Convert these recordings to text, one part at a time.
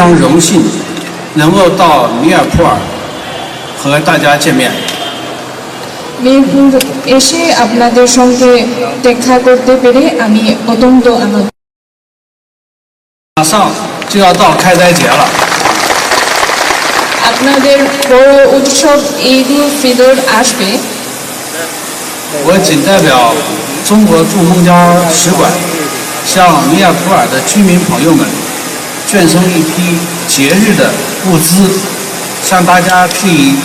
常荣幸能够到米尔普尔和大家见面。মিরপুর এসে আপনাদের সঙ্গে দেখা করতে পেরে আমি অত্যন্ত আনন্দিত।马上就要到开斋节了， আপনাদের বড় উৎসব ঈদ উল ফিতর আসবে।我谨代表中国驻孟加使馆，向米尔普尔的居民朋友们捐送一批节日的物资，向大家致以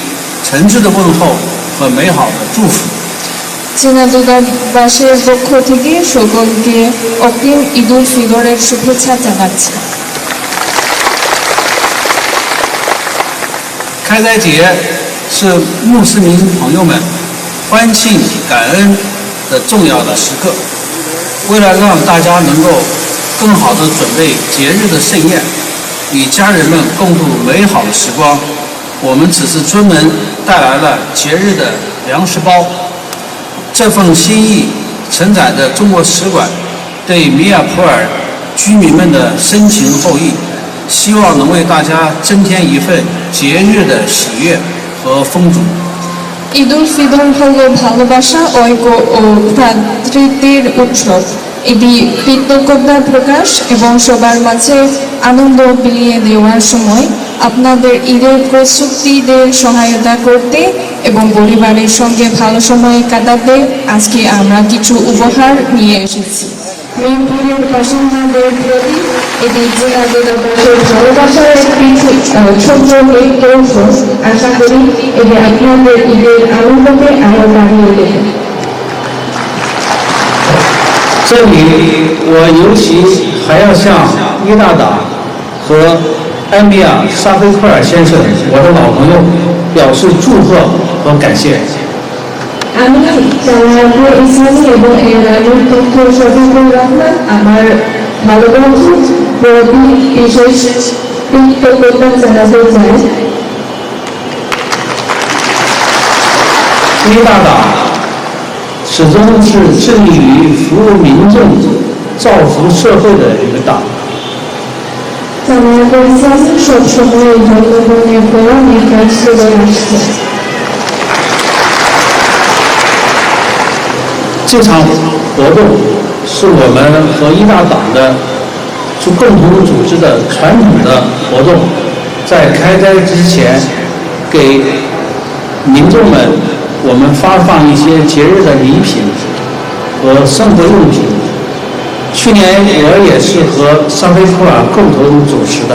诚挚的问候和美好的祝福。 চীনা দূতাবাসের পক্ষ থেকে সকলকে অগ্রিম ঈদ উল ফিতরের শুভেচ্ছা জানাচ্ছি।开斋节是穆斯林朋友们欢庆感恩的重要的时刻。为了让大家能够更好地准备节日的盛宴，与家人们共度美好的时光，我们只是专门带来了节日的粮食包。这份心意承载着中国使馆对米尔普尔居民们的深情厚谊，希望能为大家增添一份节日的喜悦和丰足。 ঈদ উল ফিতর হলো ভালোবাসা, ঐক্য ও ভ্রাতৃত্বের উৎসব। এটি কৃতজ্ঞতা প্রকাশ এবং সবার মাঝে আনন্দ বিলিয়ে দেওয়ার সময় আপনাদের ঈদের প্রস্তুতিদের সহায়তা করতে এবং পরিবারের সঙ্গে ভালো সময় কাটাতে আজকে আমরা কিছু উপহার নিয়ে এসেছি। মিরপুরের বাসিন্দাদের প্রতি এটি চীনা দূতাবাসের ভালোবাসার একটি ছোট্ট অংশ। আশা করি এটি আপনাদের ঈদের আনন্দকে আরো বাড়িয়ে দেবে।这里我尤其还要向伊大达和安比亚·沙菲克尔先生，我的老朋友，表示祝贺和感谢。 আমি জামায়াতে ইসলামী এবং এর আমির তথ্য শফিকুর রহমান আমার ভালো বন্ধু প্রতি বিশেষ কৃতজ্ঞতা জানাতে চাই।伊大达始终是致力于服务民众、造福社会的一个党。 জামায়াতে ইসলামী সবসময় জনগণের কল্যাণ নির্দেশ করে আসছে। 这场活动是我们和伊大党的共同组织的传统的活动，在开斋之前，给民众们我们发放一些节日的礼品和生活用品。去年我也是和沙菲库尔共同主持的。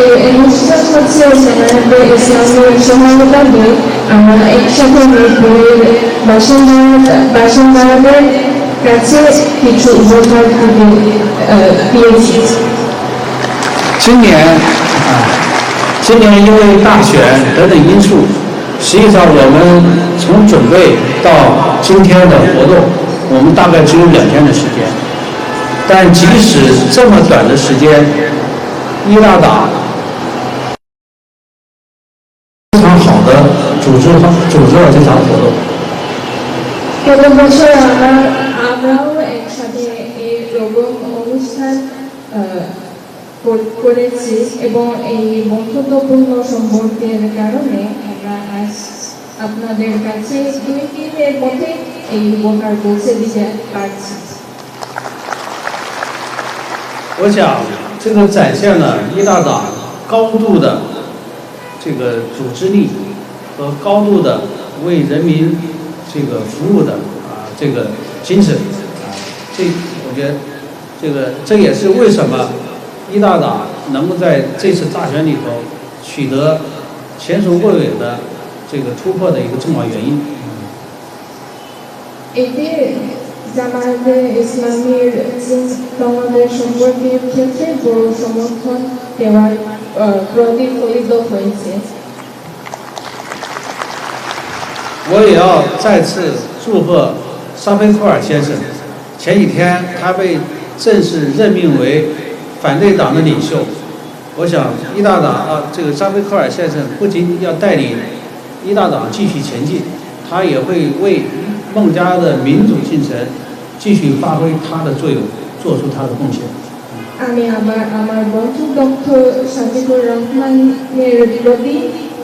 এই অনুষ্ঠান হচ্ছে জামায়াতে ইসলামীর সহায়তায় আমরা একসাথে মিরপুরের বাসিন্দাদের কাছে কিছু উপহার দিয়েছি।今年因为大选等等因素，实际上我们从准备到今天的活动，我们大概只有2天的时间。但即使这么短的时间，伊大党非常好的组织了这场活动。 গত বছর আমরাও একসাথে এরকম অনুষ্ঠান করেছি এবং এই বন্ধুত্বপূর্ণ সম্পর্কের কারণে আমরা আজ আপনাদের কাছে 2 দিনের মধ্যে এই উপহার পৌঁছে দিতে পারছি। 我想，这个展现了伊大党高度的这个组织力和高度的为人民这个服务的这个精神我觉得这也是为什么伊大党能够在这次大选里头取得前所未有的这个突破的一个重要原因。 জামায়াতে ইসলামীর বাংলাদেশ সম্পর্কের ক্ষেত্রে বড় সমর্থন দেওয়ার প্রতিফলিত হয়েছে। 我也要再次祝贺沙菲库尔先生，前几天他被正式任命为反对党的领袖。我想伊大党这个沙菲库尔先生不仅要带领伊大党继续前进，他也会为孟加的民主进程继续发挥他的作用，做出他的贡献。আমি আমার বন্ধু ডক্টর সাজিদুর রহমানের প্রতি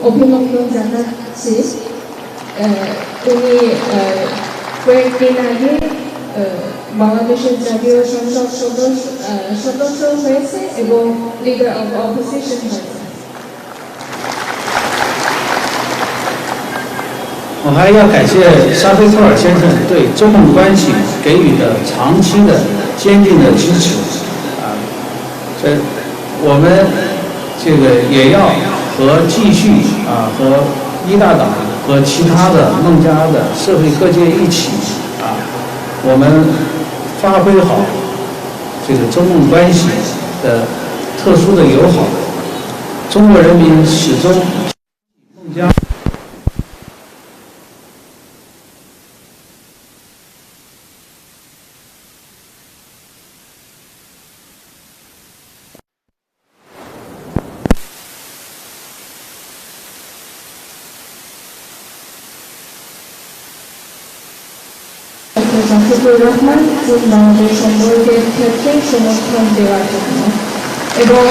অভিনন্দন জানাচ্ছি। উনি কয়েকদিন আগে বাংলাদেশের জাতীয় সংসদ সদস্য হয়েছে এবং লিডার অফ অপোজিশন হয়েছে。我还要感谢沙菲克尔先生对中蒙关系给予的长期的坚定的支持。我们这个也要继续和一大党和其他的孟加拉的社会各界一起我们发挥好这个中孟关系的特殊的友好。中国人民始终孟加拉জাফর রহমান বাংলাদেশ সম্পর্কের ক্ষেত্রে সমর্থন দেওয়ার জন্য এবং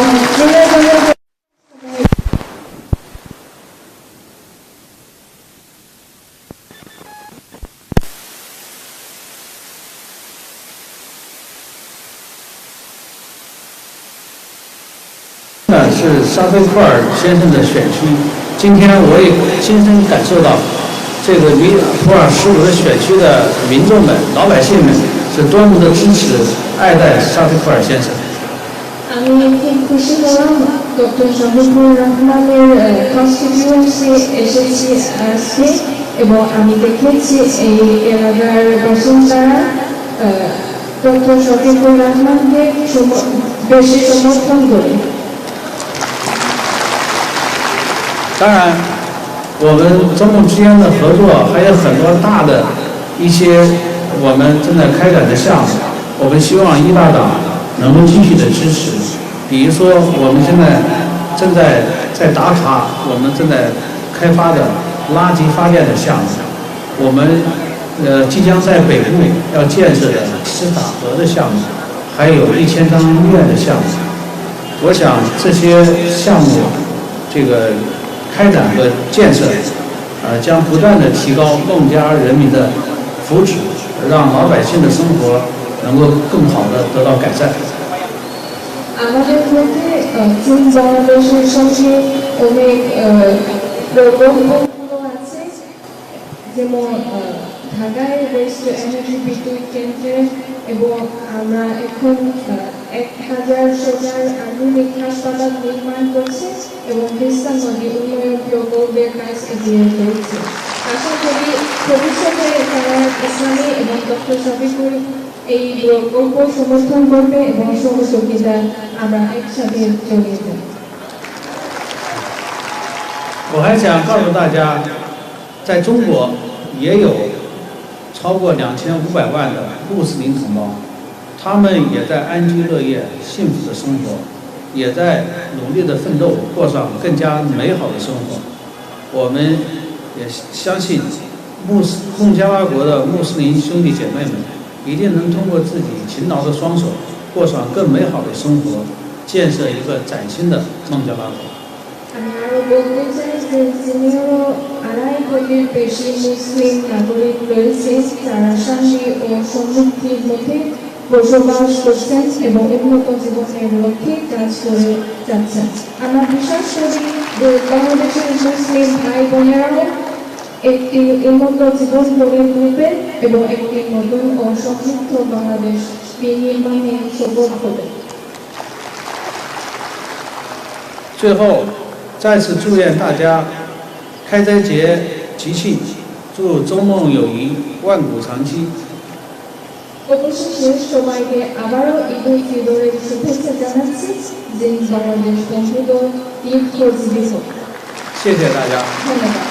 是沙菲克尔先生的选区，今天我也亲身感受到。这个普洱15的选区的民众们、老百姓们是多么的支持、爱戴沙菲克尔先生。আমি খুব খুশি হলাম ডক্টর শফিকুর রহমানের কনস্টিটিউয়েন্সি এসেছি আজকে এবং আমি দেখেছি এই এলাকার বাসিন্দারা ডক্টর শফিকুর রহমানকে বেশি সমর্থন করে।当然。我们中蒙之间的合作还有很多大的一些我们正在开展的项目，我们希望一大党能够继续的支持。比如说，我们现在正在打卡我们正在开发的垃圾发电的项目，我们即将在北部要建设的施打河的项目，还有1000张医院的项目。我想这些项目这个开展和建设，将不断的提高孟加拉人民的福祉，让老百姓的生活能够更好的得到改善。আমাদের মধ্যে চীন বাংলাদেশের সঙ্গে অনেক প্রকল্পগুলো আছে, যেমন ঢাকায় ওয়েস্ট এনার্জি বিদ্যুৎ কেন্দ্রে এবং আমরা এখন 1000 শয্যার আধুনিক হাসপাতাল নির্মাণ করছি এবং তিস্তা নদী উন্নয়ন প্রকল্পের কাজ এগিয়ে চলছে। আশা করি ভবিষ্যতে তারা ইসলামী এবং ডক্টর শফিকুর এই প্রকল্প সমর্থন করবে এবং সহযোগিতা আমরা একসাথে চলিয়ে যাব।我还想告诉大家，在中国也有超过2500万的穆斯林同胞，他们也在安居乐业、幸福的生活，也在努力的奋斗，过上更加美好的生活。我们也相信孟加拉国的穆斯林兄弟姐妹们一定能通过自己勤劳的双手，过上更美好的生活，建设一个崭新的孟加拉国。আমি আরো বলতে চাই যে যিনিও 2.5 কোটির বেশি মুসলিম নাগরিক রয়েছে, তারা শান্তি ও সমৃদ্ধির মধ্যে বসবাস করছেন এবং উন্নত জীবনের লক্ষ্যে কাজ করে যাচ্ছেন। আমরা বিশ্বাস করি যে বাংলাদেশের মুসলিম ভাই বোনেরাও একটি উন্নত জীবন গড়ে তুলবে এবং একটি নতুন ও সমৃদ্ধ বাংলাদেশ বিনির্মাণে সফল হবে।最后，再次祝愿大家开斋节吉庆，祝中孟友谊万古长期。অবশেষে সবাইকে আবারও ঈদ উল ফিতরের শুভেচ্ছা জানাচ্ছি, যে বাংলাদেশ বন্ধুত্ব দীর্ঘজীবী হোক।谢谢大家。ধন্যবাদ।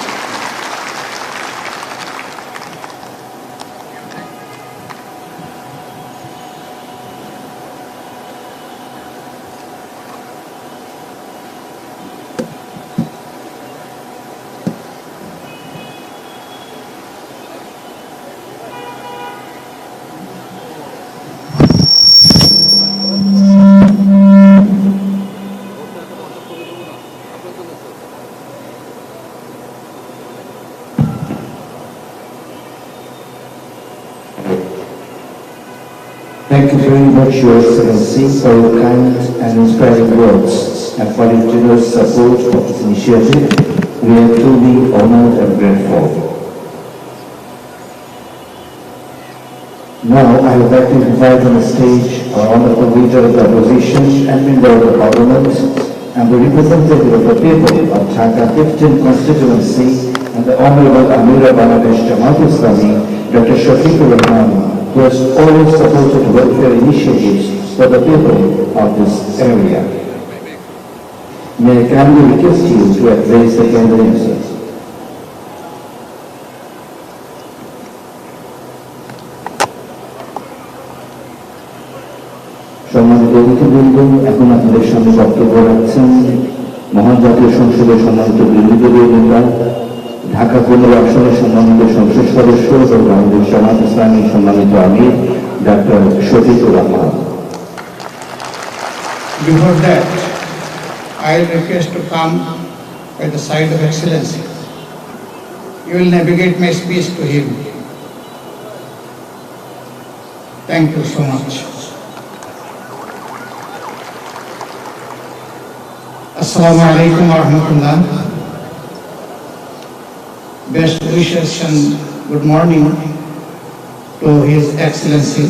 Thank you very much, Your Excellency, for your kind and inspiring words and for your generous support of this initiative. We are truly honored and grateful. Now, I would like to invite on the stage our honorable leader of the opposition and member of the parliament and the representative of the people of Dhaka 15th constituency and the Honorable Amira Bangladesh Jamaat Islami, Dr. Shafiqur Rahman, who has always supported welfare initiatives for the people of this area. May I kindly request you to address the candidates. সম্মানিত অতিথিবৃন্দ, এখন আপনাদের সামনে বক্তব্য রাখছেন মহান জাতীয় সংসদের সম্মানিত বিরোধী দলীয় নেতা, ঢাকা 15 আসনের সম্মানিত সংসদ সদস্য এবং বাংলাদেশ জামাত ইসলামী সম্মানিত আমির doctor Shafiqur Rahman. Before that, I request to come by the side of Excellency. You will navigate my speech to him. Thank you so much. Assalamu alaikum wa rahmatullah. Best wishes and good morning to His Excellency,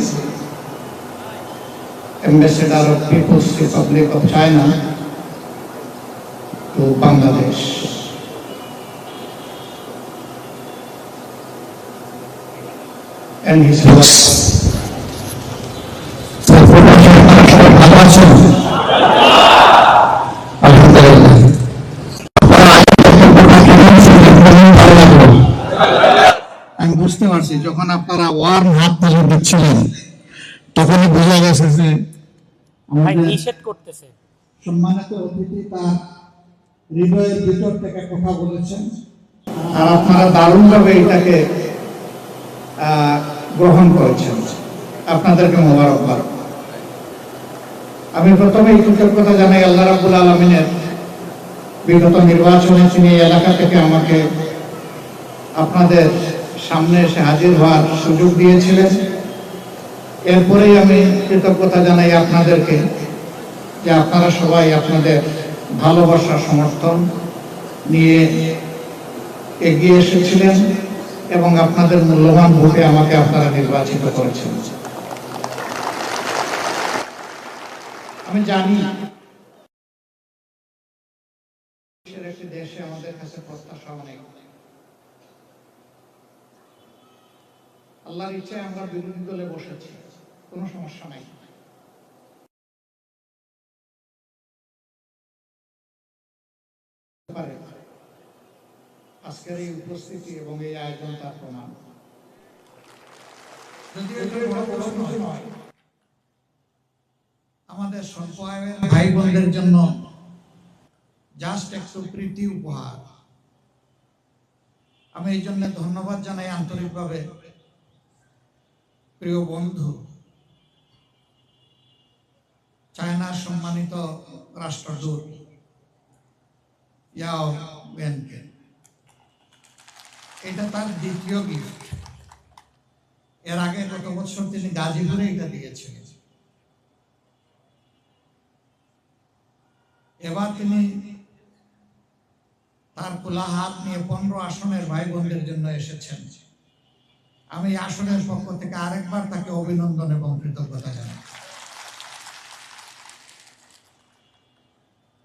Ambassador of People's Republic of China to Bangladesh. And his wife. আমি বুঝতে পারছি যখন আপনারা worm হাত তালি দিচ্ছিলেন তখনই বোঝা গেছে যে আমাদের নিষেধ করতেছে। সম্মানিত অতিথি তার হৃদয়ের ভিতর থেকে কথা বলেছেন আর আপনারা দারুণভাবে এটাকে গ্রহণ করেছেন। আপনাদেরকে মোবারকবাদ। আমি প্রথমেই কৃতজ্ঞতা জানাই আল্লাহ রাব্বুল আলামিনের, বিগত নির্বাচনে তিনি এই এলাকা থেকে আমাকে আপনাদের সামনে এসে হাজির হওয়ার সুযোগ দিয়েছিলেন। এরপরেই আমি কৃতজ্ঞতা জানাই আপনাদেরকে যে আপনারা সবাই আপনাদের ভালোবাসা সমর্থন নিয়ে এগিয়ে এসেছিলেন এবং আপনাদের মূল্যবান ভোটে আমাকে আপনারা নির্বাচিত করেছেন। আমি জানি একটি দেশে আমাদের কাছে প্রত্যাশা অনেক। আল্লাহর ইচ্ছায় আমরা বিরোধী দলে বসেছি, কোনো সমস্যা নাই। আজকের এই উপস্থিতি এবং এই আয়োজন তার প্রমাণ। আমাদের স্বল্প আয়ের ভাই বোনদের জন্য জাস্ট একটু প্রীতি উপহার। আমি এই জন্য ধন্যবাদ জানাই আন্তরিকভাবে প্রিয় বন্ধু চায়নার সম্মানিত রাষ্ট্রদূত ইয়াও ওয়েনকে। এটা তার দ্বিতীয় গিফট। এর আগে গত বছর তিনি গাজীপুরে এটা দিয়েছিলেন। এবার তিনি তার খোলা হাত নিয়ে 15 আসনের ভাই বোনদের জন্য এসেছেন। আমি আসনের পক্ষ থেকে আরেকবার তাকে অভিনন্দন এবং কৃতজ্ঞতা জানাই।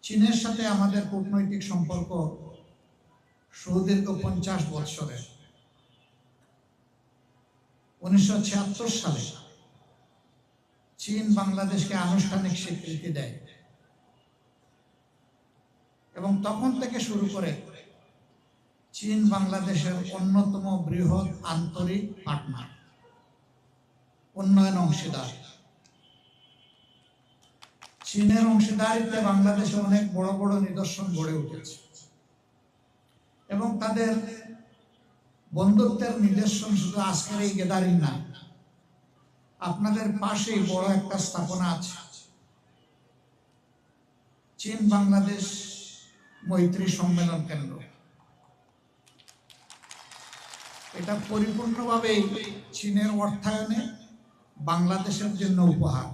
চীনের সাথে আমাদের কূটনৈতিক সম্পর্ক সুদীর্ঘ 50 বছরের। 1976 সালে চীন বাংলাদেশকে আনুষ্ঠানিক স্বীকৃতি দেয় এবং তখন থেকে শুরু করে চীন বাংলাদেশের অন্যতম বৃহৎ আন্তরিক পার্টনার, উন্নয়ন অংশীদার। চীনের অংশীদারিত্বে বাংলাদেশে অনেক বড় বড় নিদর্শন গড়ে উঠেছে এবং তাদের বন্ধুত্বের নিদর্শন শুধু আজকের এই গ্যাদারিং না, আপনাদের পাশেই বড় একটা স্থাপনা আছে, চীন বাংলাদেশ মৈত্রী সম্মেলন কেন্দ্র। এটা পরিপূর্ণভাবে চীনের অর্থায়নে বাংলাদেশের জন্য উপহার।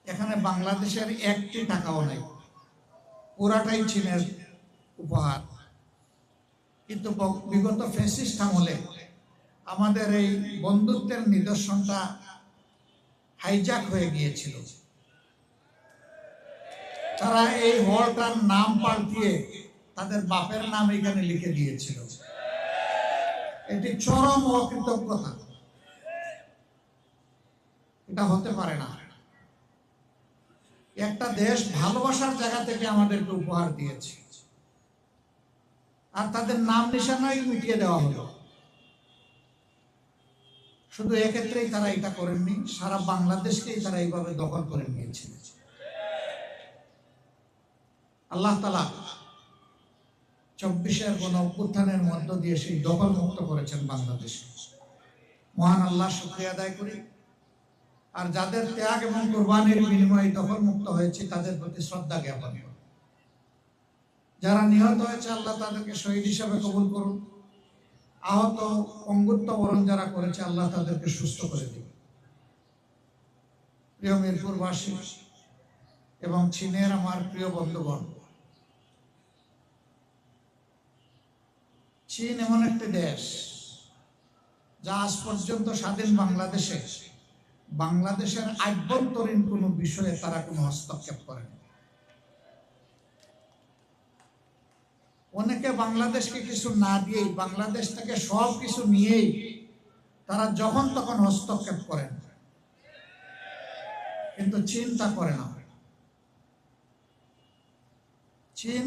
এখানে বাংলাদেশের একটি টাকাও নেই, পুরাটাই চীনের উপহার। কিন্তু বিগত ফ্যাসিস্ট আমলে আমাদের এই বন্ধুত্বের নিদর্শনটা হাইজ্যাক হয়ে গিয়েছিল। তারা এই হলটার নাম পাল্টিয়ে তাদের বাপের নাম এখানে লিখে দিয়েছিল। এটি চরম অকৃতজ্ঞতা, এটা হতে পারে না। একটা দেশ ভালোবাসার জায়গা থেকে আমাদেরকে উপহার দিয়েছে, আর তাদের নাম নিশানাই মিটিয়ে দেওয়া হলো। শুধু এক্ষেত্রেই তারা এটা করেননি, সারা বাংলাদেশকেই তারা এইভাবে দখল করে নিয়েছিল। আল্লাহ তাআলা 24-এর গণঅভ্যুত্থানের মধ্য দিয়ে সেই দখল মুক্ত করেছেন বাংলাদেশকে। মহান আল্লাহ শুকরিয়া আদায় করি। আর যাদের ত্যাগ এবং কুরবানির বিনিময়ে দখল মুক্ত হয়েছে তাদের প্রতি শ্রদ্ধা জ্ঞাপন করি। যারা নিহত হয়েছে আল্লাহ তাদেরকে শহীদ হিসাবে কবুল করুন। আহত অঙ্গুত্ব বরণ যারা করেছে আল্লাহ তাদেরকে সুস্থ করে দিন। প্রিয় মিরপুরবাসী এবং চীনের আমার প্রিয় বন্ধুগণ, চীন এমন একটি দেশ যা আজ পর্যন্ত স্বাধীন বাংলাদেশের আভ্যন্তরীণ কোনো বিষয়ে তারা কোনো হস্তক্ষেপ করেনি। অনেকে বাংলাদেশকে কিছু না দিয়েই, বাংলাদেশ থেকে সব কিছু নিয়েই তারা যখন তখন হস্তক্ষেপ করেন, কিন্তু চীন তা করে না। চীন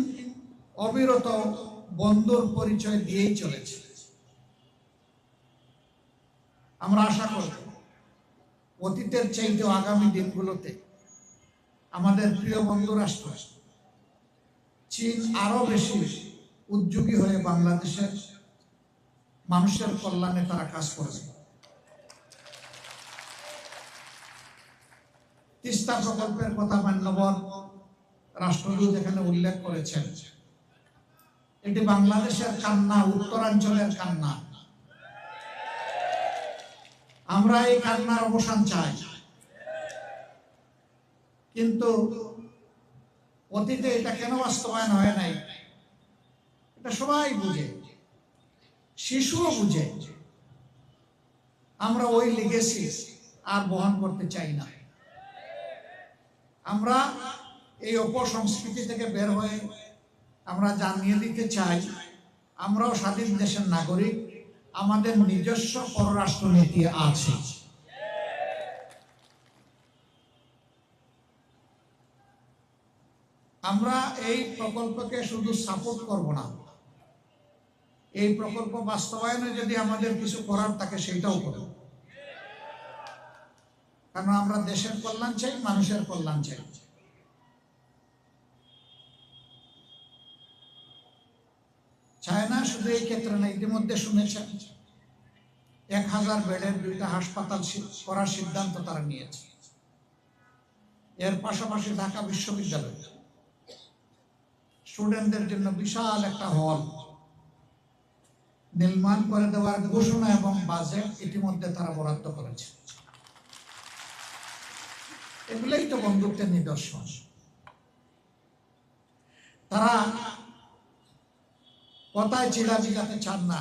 অবিরত বন্ধুর পরিচয় দিয়েই চলেছে। আমরা আশা করব অতীতের চাইতে আগামী দিনগুলোতে আমাদের প্রিয় বন্ধু রাষ্ট্র চীন আরো বেশি উদ্যোগী হয়ে বাংলাদেশের মানুষের কল্যাণে তারা কাজ করবে। তিস্তা প্রকল্পের কথা মান্যবর রাষ্ট্রদূত এখানে উল্লেখ করেছেন। এটি বাংলাদেশের কান্না, উত্তরাঞ্চলের কান্না। আমরা এই কান্নার অবসান চাই, কিন্তু অতীতে এটা কেন বাস্তবায়ন হয় নাই এটা সবাই বুঝে, শিশুও বুঝে। আমরা ওই লিগেসি আর বহন করতে চাই না। আমরা এই অপসংস্কৃতি থেকে বের হয়ে আমরা জানিয়ে দিতে চাই আমরাও স্বাধীন দেশের নাগরিক, আমাদের নিজস্ব পররাষ্ট্র নীতি আছে। আমরা এই প্রকল্পকে শুধু সাপোর্ট করব না, এই প্রকল্প বাস্তবায়নে যদি আমাদের কিছু করার থাকে সেটাও করব। কারণ আমরা দেশের কল্যাণ চাই, মানুষের কল্যাণ চাই। চায়না শুধু এই ক্ষেত্রে না, ইতিমধ্যে শুনেছেন 1000 বেডের 2টা হাসপাতাল করার সিদ্ধান্ত তারা নিয়েছে। এর পাশাপাশি ঢাকা বিশ্ববিদ্যালয় স্টুডেন্টদের জন্য বিশাল একটা হল নির্মাণ করে দেওয়ার ঘোষণা এবং বাজেট ইতিমধ্যে তারা বরাদ্দ করেছে। এগুলোই তো বন্ধুত্বের নিদর্শন। তারা কথায় চিড়া ভিজাতে চান না,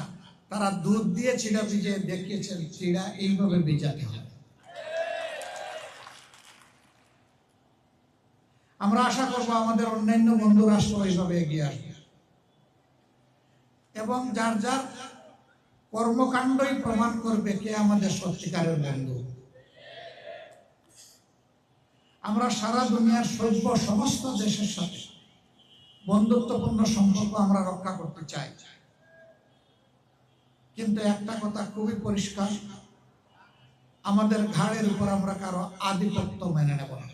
তারা দুধ দিয়ে চিড়া ভিজিয়ে দেখিয়েছেন চিড়া এইভাবে ভিজাতে হয়। আমরা আশা করব আমাদের অন্যান্য বন্ধু রাষ্ট্র এইভাবে এগিয়ে আসবে এবং যার যার কর্মকাণ্ডই প্রমাণ করবে কে আমাদের সত্যিকারের বন্ধু। আমরা সারা দুনিয়ার সভ্য সমস্ত দেশের সাথে বন্ধুত্বপূর্ণ সম্পর্ক আমরা রক্ষা করতে চাই, কিন্তু একটা কথা খুবই পরিষ্কার, আমাদের ঘাড়ের উপর আমরা কারো আধিপত্য মেনে নেব না।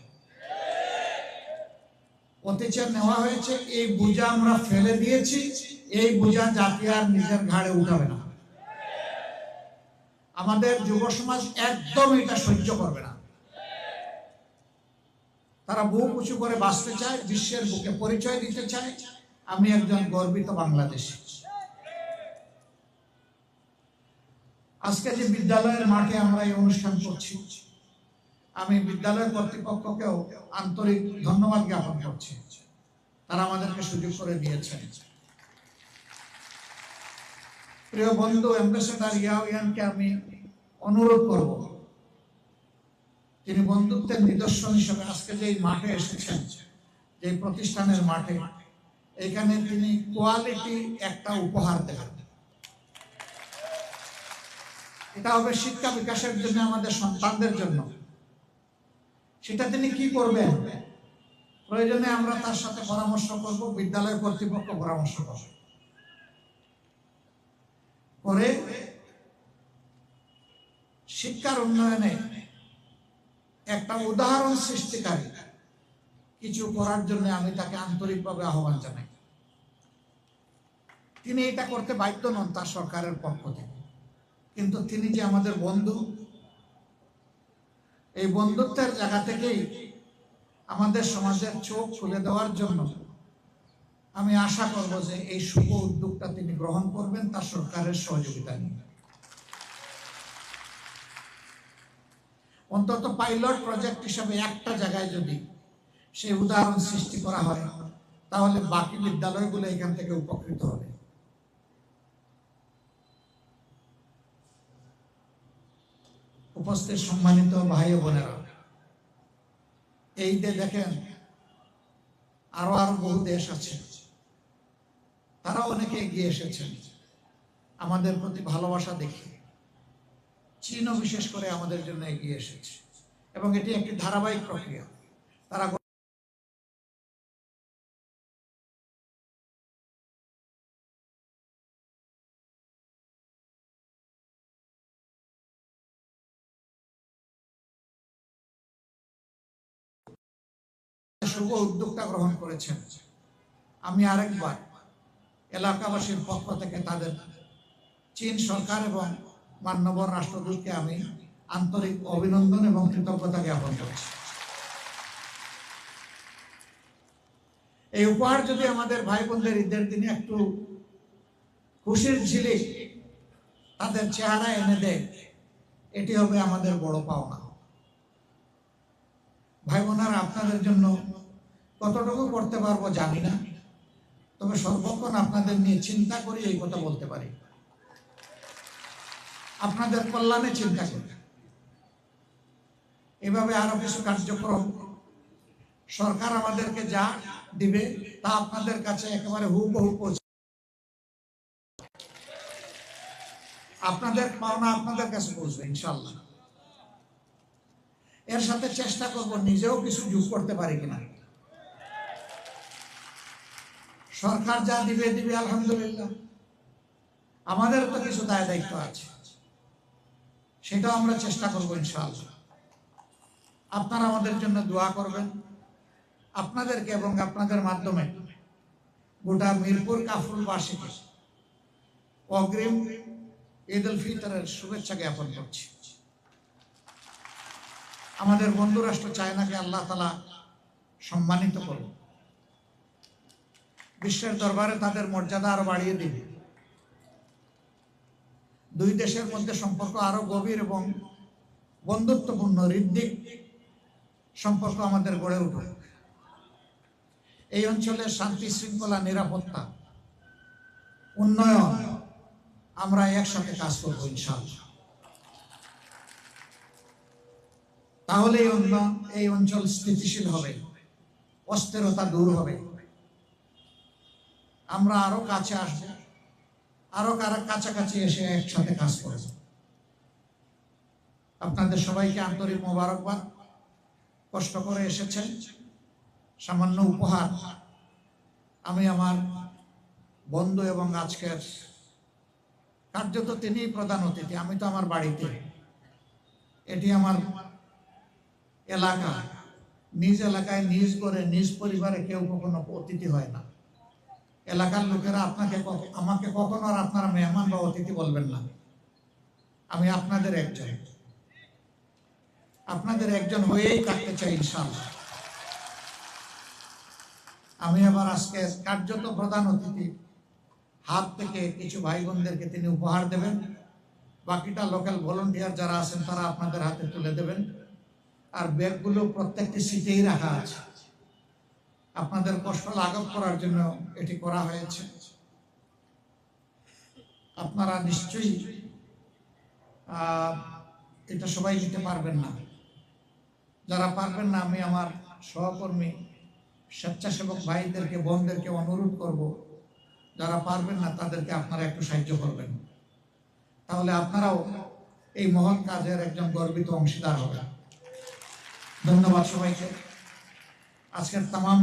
অতীতে নেওয়া হয়েছে, এই বোঝা আমরা ফেলে দিয়েছি, এই বোঝা জাতি আর নিজের ঘাড়ে উঠাবে না। আমাদের যুব সমাজ একদম এটা সহ্য করবে না। তারা বুক উঁচু করে বাঁচতে চায়, বিশ্বের বুকে পরিচয় দিতে চায় আমি একজন গর্বিত বাংলাদেশী। আজকে যে বিদ্যালয়ের মাঠে আমরা এই অনুষ্ঠান করছি, আমি বিদ্যালয় কর্তৃপক্ষকেও আন্তরিক ধন্যবাদ জ্ঞাপন করছি। তারা আমাদেরকে সুযোগ করে দিয়েছেন। প্রিয় বন্ধু অ্যাম্বাসেডর ইয়াহিয়ানকে আমি অনুরোধ করব, তিনি বন্ধুত্বের নিদর্শন হিসেবে আজকে যে মাঠে এসেছেন, যে প্রতিষ্ঠানের মাঠে, এখানে তিনি কোয়ালিটি একটা উপহার দেবেন। এটা হবে শিক্ষা বিকাশের জন্য, আমাদের সন্তানদের জন্য। সেটা তিনি কি করবেন, প্রয়োজনে আমরা তার সাথে পরামর্শ করব, বিদ্যালয় কর্তৃপক্ষ পরামর্শ করবে, করে শিক্ষার উন্নয়নে একটা উদাহরণ সৃষ্টিকারী কিছু করার জন্য আমি তাকে আন্তরিকভাবে আহ্বান জানাই। তিনি এটা করতে বাধ্য নন তার সরকারের পক্ষ থেকে, কিন্তু তিনি যে আমাদের বন্ধু, এই বন্ধুত্বের জায়গা থেকেই আমাদের সমাজের চোখ খুলে দেওয়ার জন্য আমি আশা করব যে এই শুভ উদ্যোগটা তিনি গ্রহণ করবেন তার সরকারের সহযোগিতা নিয়ে। অন্তত পাইলট প্রজেক্ট হিসাবে একটা জায়গায় যদি সেই উদাহরণ সৃষ্টি করা হয়, তাহলে বাকি বিদ্যালয়গুলো এখান থেকে উপকৃত হবে। উপস্থিত সম্মানিত ভাই ও বোনেরা, এই যে দেখেন আরো বহু দেশ আছে, তারা অনেকে এগিয়ে এসেছেন আমাদের প্রতি ভালোবাসা দেখে। চীনও বিশেষ করে আমাদের জন্য এগিয়ে এসেছে, এবং এটি একটি ধারাবাহিক প্রক্রিয়া। তারা শুভ উদ্যোগটা গ্রহণ করেছেন। আমি আরেকবার এলাকাবাসীর পক্ষ থেকে তাদের চীন সরকার এবং মাননীয় রাষ্ট্রদূতকে আমি আন্তরিক অভিনন্দন এবং কৃতজ্ঞতা জ্ঞাপন করছি। এই উপহার যদি আমাদের ভাই বোনদের ঈদের দিনে একটু খুশির ঝিলিক তাদের চেহারা এনে দেয়, এটি হবে আমাদের বড় পাওনা। ভাই বোনেরা, আপনাদের জন্য কতটুকু করতে পারবো জানি না, তবে সর্বক্ষণ আপনাদের নিয়ে চিন্তা করি, এই কথা বলতে পারি। আপনাদের কল্যাণে চিন্তা করি। এভাবে আরো কিছু কার্যক্রম সরকার আমাদেরকে যা দিবে তা আপনাদের কাছে একেবারে হুবহু পৌঁছে, আপনাদের পাওনা আপনাদের কাছে পৌঁছবে ইনশাআল্লাহ। এর সাথে চেষ্টা করব নিজেও কিছু যোগ করতে পারি কিনা। সরকার যা দিবে দিবে আলহামদুলিল্লাহ, আমাদের তো কিছু দায় দায়িত্ব আছে, সেটাও আমরা চেষ্টা করবো ইনশাআল্লাহ। আপনারা আমাদের জন্য দোয়া করবেন। আপনাদেরকে এবং আপনাদের মাধ্যমে গোটা মিরপুর কাফরুলবাসীকে অগ্রিম ঈদ উল ফিতরের শুভেচ্ছা জ্ঞাপন করছি। আমাদের বন্ধু রাষ্ট্র চায়নাকে আল্লাহ তাআলা সম্মানিত করুন, বিশ্বের দরবারে তাদের মর্যাদা আরো বাড়িয়ে দিবে। দুই দেশের মধ্যে সম্পর্ক আরো গভীর এবং বন্ধুত্বপূর্ণ হৃদ্যিক সম্পর্ক আমাদের গড়ে উঠুক। এই অঞ্চলের শান্তি শৃঙ্খলা, নিরাপত্তা, উন্নয়ন আমরা একসাথে কাজ করবো ইনশাআল্লাহ। তাহলে এই অঞ্চল স্থিতিশীল হবে, অস্থিরতা দূর হবে, আমরা আরো কাছে আসবো, আরো কাছাকাছি এসে একসাথে কাজ করব। আপনাদের সবাইকে আন্তরিক মোবারকবাদ। কষ্ট করে এসেছেন, সামান্য উপহার আমি আমার বন্ধু এবং আজকের কার্যত তিনি প্রধান অতিথি, আমি তো আমার বাড়িতে, এটি আমার এলাকা, নিজ এলাকায় নিজ করে নিজ পরিবারে কেউ কখনো অতিথি হয় না। এলাকার লোকেরা আমাকে কখনো আর আপনারা মেহমান বা অতিথি বলবেন না। আমি আপনাদের একজন হয়েই থাকতে চাই ইনশাআল্লাহ। আমি আবার আজকে কার্যত প্রধান অতিথি হাত থেকে কিছু ভাই বোনদেরকে তিনি উপহার দেবেন। বাকিটা লোকাল ভলান্টিয়ার যারা আছেন তারা আপনাদের হাতে তুলে দেবেন। আর ব্যাগগুলো প্রত্যেকটি সিটেই রাখা আছে, আপনাদের কষ্ট লাঘব করার জন্য এটি করা হয়েছে। আপনারা নিশ্চয়ই এটা সবাই নিতে পারবেন না। যারা পারবেন না, আমি আমার সহকর্মী স্বেচ্ছাসেবক ভাইদেরকে বোনদেরকে অনুরোধ করব, যারা পারবেন না তাদেরকে আপনারা একটু সাহায্য করবেন, তাহলে আপনারাও এই মহৎ কাজের একজন গর্বিত অংশীদার হবেন। ধন্যবাদ সবাইকে। আজকের তামাম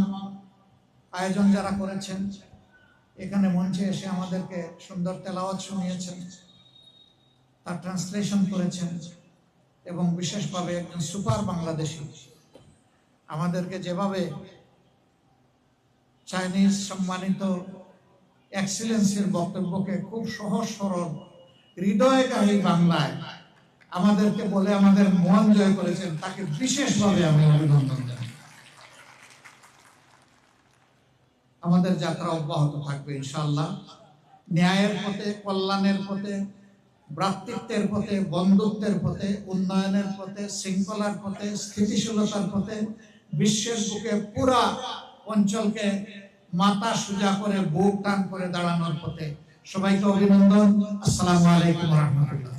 আয়োজন যারা করেছেন, এখানে মঞ্চে এসে আমাদেরকে সুন্দর তেলাওয়াত শুনিয়েছেন, তার ট্রান্সলেশন করেছেন, এবং বিশেষভাবে একজন সুপার বাংলাদেশি আমাদেরকে যেভাবে চাইনিজ সম্মানিত এক্সিলেন্সের বক্তব্যকে খুব সহজ সরল হৃদয়গাহী বাংলায় আমাদেরকে বলে আমাদের মন জয় করেছেন, তাকে বিশেষভাবে আমি অভিনন্দন জানাই। আমাদের যাত্রা অব্যাহত থাকবে ইনশাআল্লাহ, ন্যায়ের পথে, কল্যাণের পথে, ভ্রাতৃত্বের পথে, বন্ধুত্বের পথে, উন্নয়নের পথে, শৃঙ্খলার পথে, স্থিতিশীলতার পথে, বিশ্বের বুকে পুরা অঞ্চলকে মাথা সোজা করে বুক টান করে দাঁড়ানোর পথে। সবাইকে অভিনন্দন। আসসালামু আলাইকুম ওয়া রাহমাতুল্লাহ।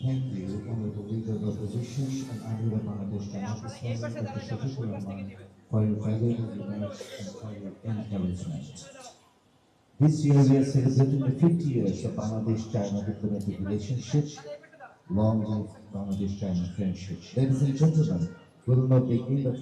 Thank you, Honorable Leader of the Opposition and Honorable Bangladesh Democracy for your valuable remarks and for your encouragement. This year we are celebrating the 50 years of Bangladesh-China diplomatic relationship. Long live Bangladesh-China friendship. Ladies and gentlemen, we will now begin the